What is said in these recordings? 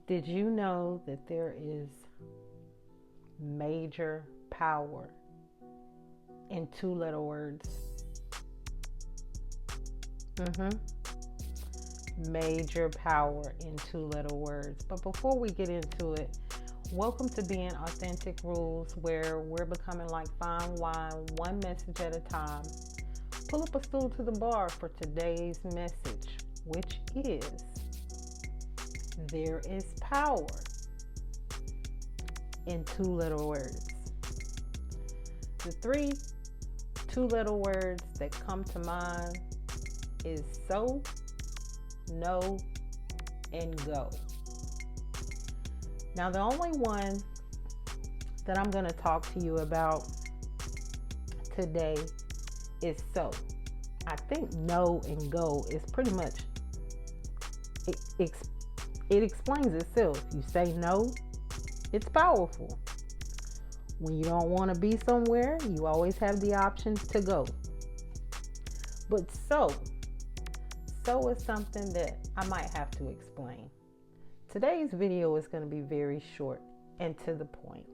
Did you know that there is major power in two-letter words? Major power in two-letter words. But before we get into it, welcome to Being Authentic Rules, where we're becoming like fine wine, one message at a time. Pull up a stool to the bar for today's message, which is: there is power in two-letter words. The three two-letter words that come to mind is so, no, and go. Now, the only one that I'm going to talk to you about today is so. I think no and go is pretty much, it explains itself. You say no, it's powerful. When you don't want to be somewhere, you always have the option to go. But so is something that I might have to explain. Today's video is going to be very short and to the point.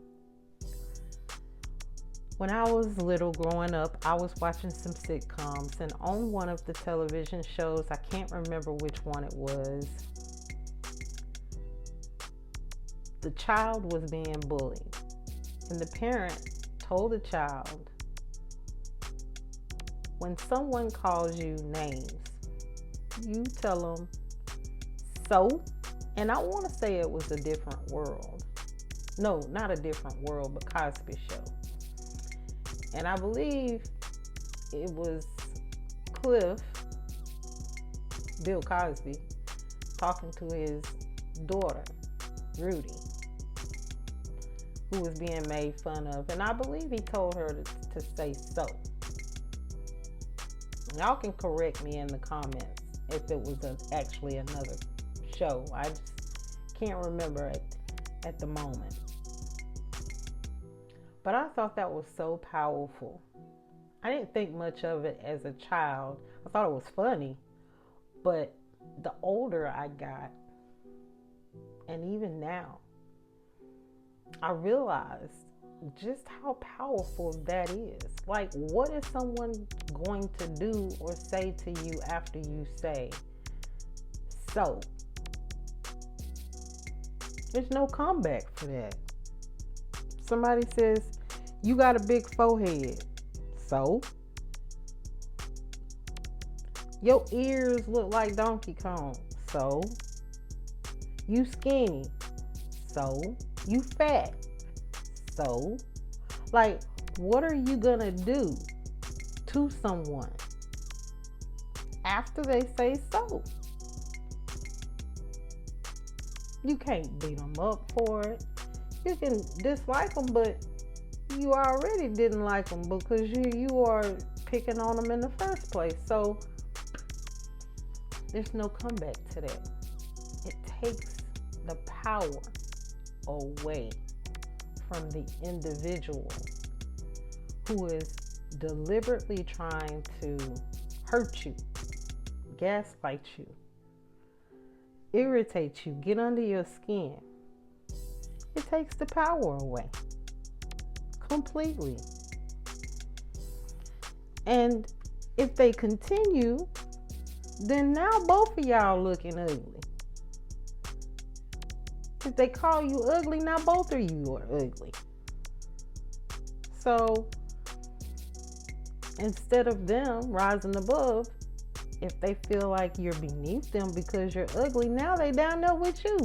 When I was little growing up, I was watching some sitcoms, and on one of the television shows, I can't remember which one it was, the child was being bullied, and the parent told the child, when someone calls you names, you tell them so. And I want to say it was a different world. No, not a different world, but Cosby Show. And I believe it was Bill Cosby, talking to his daughter, Rudy, who was being made fun of. And I believe he told her to say so. Y'all can correct me in the comments if it was actually another show. I just can't remember it at the moment. But I thought that was so powerful. I didn't think much of it as a child. I thought it was funny. But the older I got, and even now, I realized just how powerful that is. Like, what is someone going to do or say to you after you say so? There's no comeback for that. Somebody says, you got a big forehead. So? Your ears look like Donkey Kong. So? You skinny. So? You fat. So? Like, what are you gonna do to someone after they say so? You can't beat them up for it. You can dislike them, but you already didn't like them because you are picking on them in the first place. So there's no comeback to that. It takes the power away from the individual who is deliberately trying to hurt you, gaslight you, irritate you, get under your skin. It takes the power away completely. And if they continue, then now both of y'all looking ugly. If they call you ugly, now both of you are ugly. So instead of them rising above, if they feel like you're beneath them because you're ugly, now they down there with you.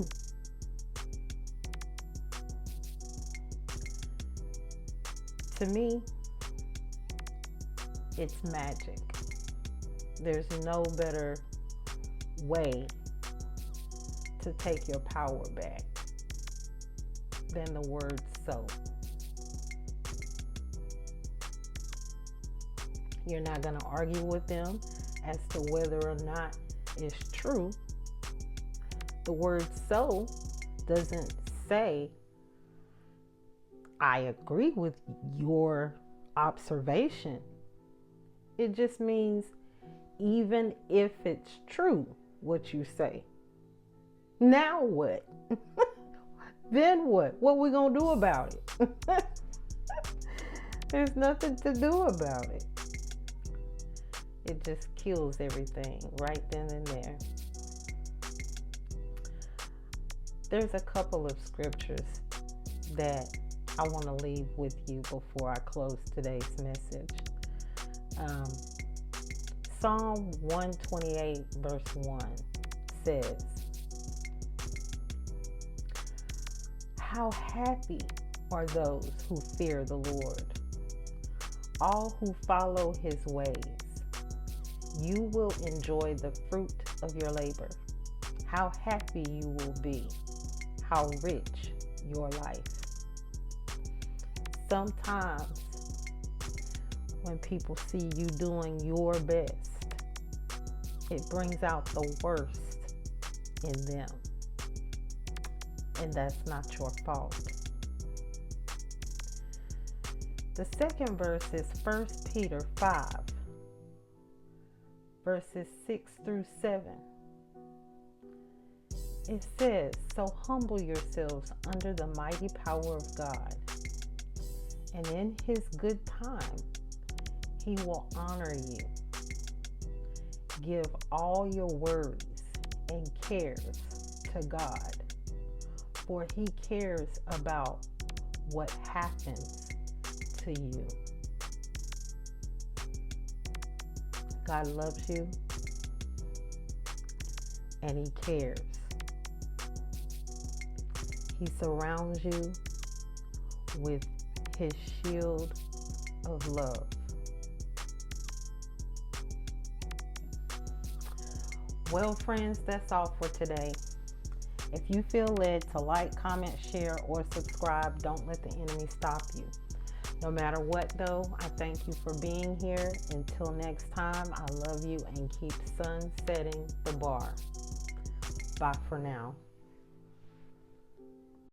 To me, it's magic. There's no better way to take your power back than the word so. You're not going to argue with them as to whether or not it's true. The word so doesn't say, I agree with your observation. It just means, even if it's true what you say, Now what? Then what? What we gonna do about it? There's nothing to do about it. It just kills everything right then and there. There's a couple of scriptures that I want to leave with you before I close today's message. Psalm 128 verse 1 says, "How happy are those who fear the Lord, all who follow his ways. You will enjoy the fruit of your labor. How happy you will be. How rich your life." Sometimes when people see you doing your best, it brings out the worst in them. And that's not your fault. The second verse is 1 Peter 5, verses 6 through 7. It says, "So humble yourselves under the mighty power of God, and in his good time he will honor you. Give all your worries and cares to God, for he cares about what happens to you." God loves you and he cares. He surrounds you with his shield of love. Well, friends, that's all for today. If you feel led to like, comment, share, or subscribe, don't let the enemy stop you. No matter what, though, I thank you for being here. Until next time, I love you and keep sun setting the bar. Bye for now.